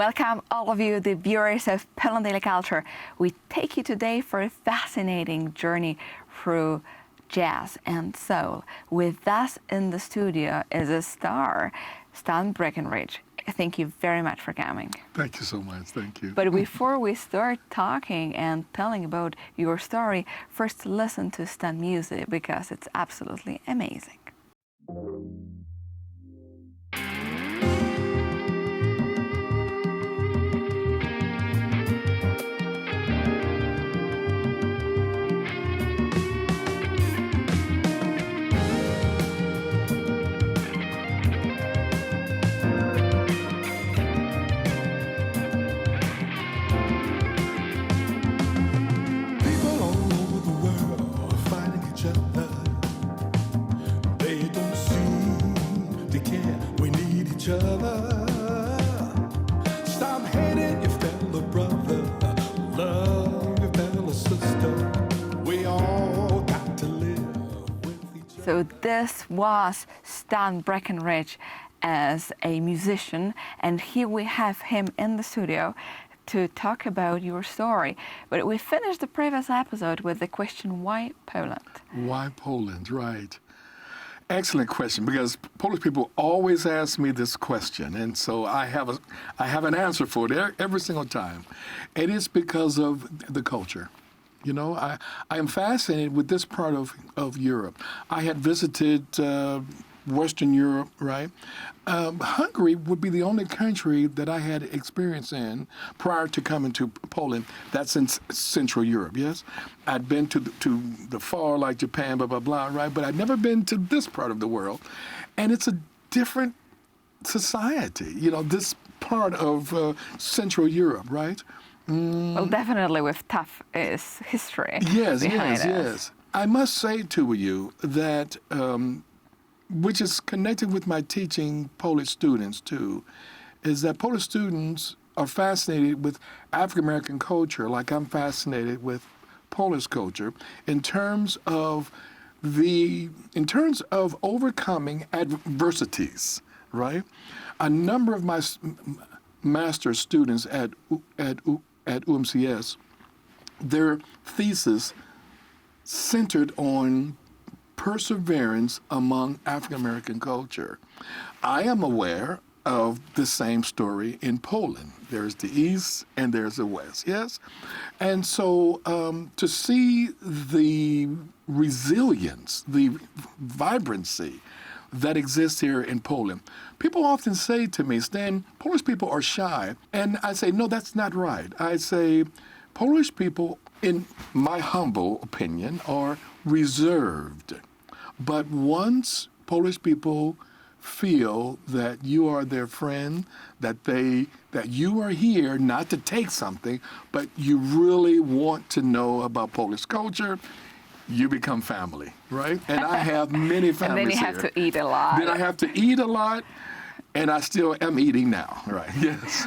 Welcome all of you, the viewers of Poland Daily Culture. We take you today for a fascinating journey through jazz and soul. With us in the studio is a star, Stan Breckenridge. Thank you very much for coming. Thank you so much. Thank you. But before we start talking and telling about your story, first listen to Stan music because it's absolutely amazing. So this was Stan Breckenridge as a musician, and here we have him in the studio to talk about your story. But we finished the previous episode with the question, why Poland? Why Poland, right. Excellent question, because Polish people always ask me this question, and so I have an answer for it every single time. It is because of the culture. You know, I am fascinated with this part of Europe. I had visited Western Europe, right? Hungary would be the only country that I had experience in prior to coming to Poland. That's in Central Europe, yes? I'd been to the far, like Japan, blah, blah, blah, right? But I'd never been to this part of the world. And it's a different society, you know, this part of Central Europe, right? Well, definitely with tough history. Yes. I must say to you that, which is connected with my teaching Polish students too, is that Polish students are fascinated with African American culture, like I'm fascinated with Polish culture, in terms of overcoming adversities, right? A number of my master students at UMCS, their thesis centered on perseverance among African American culture. I am aware of the same story in Poland. There's the East and there's the West, yes? And so to see the resilience, the vibrancy that exists here in Poland. People often say to me, Stan, Polish people are shy. And I say, no, that's not right. I say, Polish people, in my humble opinion, are reserved. But once Polish people feel that you are their friend, that you are here not to take something, but you really want to know about Polish culture, you become family, right? And I have many families here. And then you have to eat a lot. Then I have to eat a lot, and I still am eating now, right? Yes.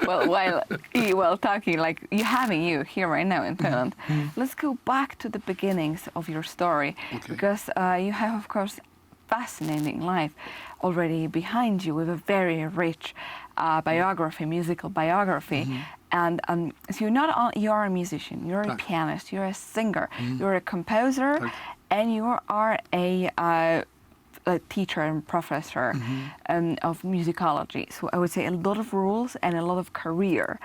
Well, while talking, like having you here right now in Poland, let's go back to the beginnings of your story, because you have, of course, fascinating life already behind you with a very rich biography, musical biography. And so you're a musician, you're a pianist, you're a singer, you're a composer, and you are a teacher and professor of musicology. So I would say a lot of rules and a lot of career.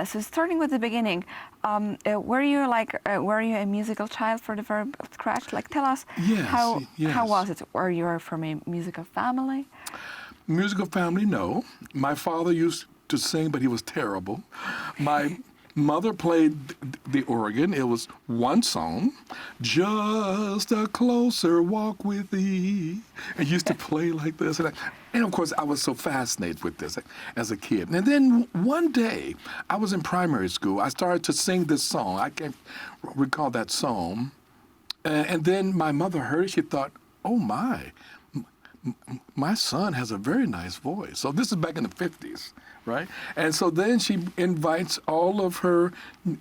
So starting with the beginning, were you a musical child for the very scratch? Like, tell us how was it? Were you from a musical family? Musical family, no. My father used to sing, but he was terrible. My mother played the organ. It was one song, Just a Closer Walk with Thee. And used to play like this. And of course, I was so fascinated with this as a kid. And then one day, I was in primary school. I started to sing this song. I can't recall that song. And then my mother heard it. She thought, oh my, my son has a very nice voice. So this is back in the 50s, right? And so then she invites all of her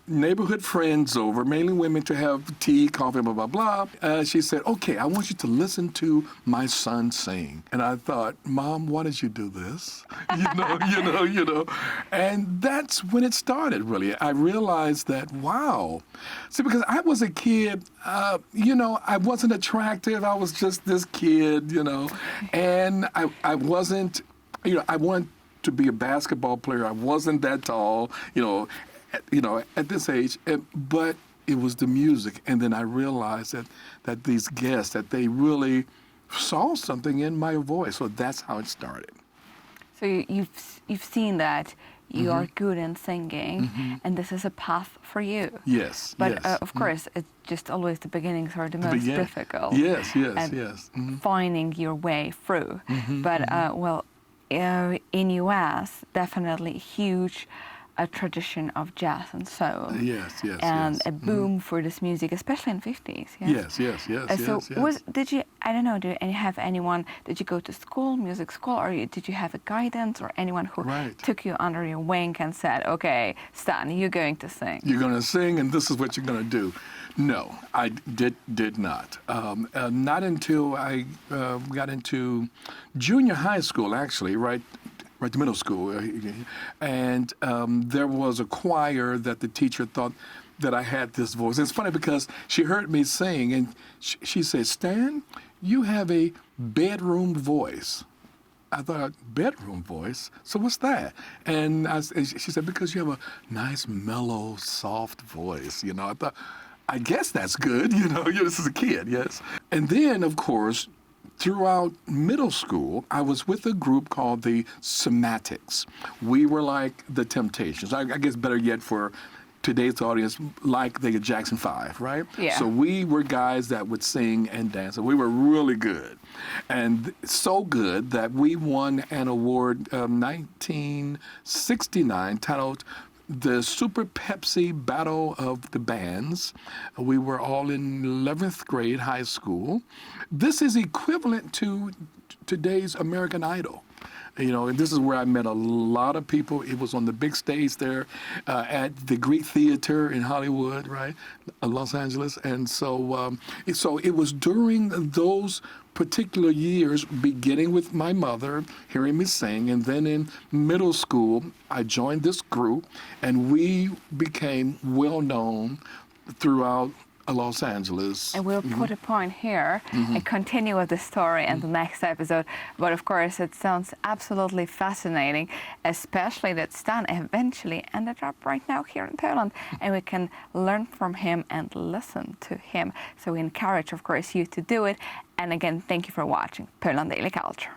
neighborhood friends over, mainly women, to have tea, coffee, blah, blah, blah. She said, okay, I want you to listen to my son sing. And I thought, Mom, why did you do this? You know. And that's when it started, really. I realized that, wow. See, because I was a kid, I wasn't attractive. I was just this kid, and I wasn't, I wanted to be a basketball player. I wasn't that tall, at this age, but it was the music. And then I realized that these guests, that they really saw something in my voice. So that's how it started. So you've seen that you are good in singing, and this is a path for you. Yes. But yes. of course, it's just always the beginnings are the most difficult. Yes. Finding your way through. But in U.S., definitely huge a tradition of jazz and soul. Yes. And a boom for this music, especially in 50s. Yes. Yes. Did you, I don't know, did you have anyone, did you go to school, music school, or did you have a guidance or anyone who took you under your wing and said, okay, Stan, you're going to sing? You're going to sing and this is what you're going to do. No, I did not. Not until I got into junior high school, actually, right to middle school. And there was a choir that the teacher thought that I had this voice. It's funny because she heard me sing and she said, Stan, you have a bedroom voice. I thought, bedroom voice? So what's that? And she said, because you have a nice, mellow, soft voice. I thought, I guess that's good. This is a kid, yes. And then, of course, throughout middle school, I was with a group called the Somatics. We were like the Temptations. I guess better yet for today's audience, like the Jackson 5, right? Yeah. So we were guys that would sing and dance. And we were really good. And so good that we won an award 1969 titled the Super Pepsi Battle of the Bands. We were all in 11th grade high school. This is equivalent to today's American Idol. And this is where I met a lot of people. It was on the big stage there at the Greek Theater in Hollywood, right, Los Angeles. And so it was during those particular years, beginning with my mother hearing me sing, and then in middle school, I joined this group, and we became well known throughout Los Angeles. And we'll put a point here and continue with the story in the next episode. But of course, it sounds absolutely fascinating, especially that Stan eventually ended up right now here in Poland, and we can learn from him and listen to him. So we encourage, of course, you to do it. And again, thank you for watching Poland Daily Culture.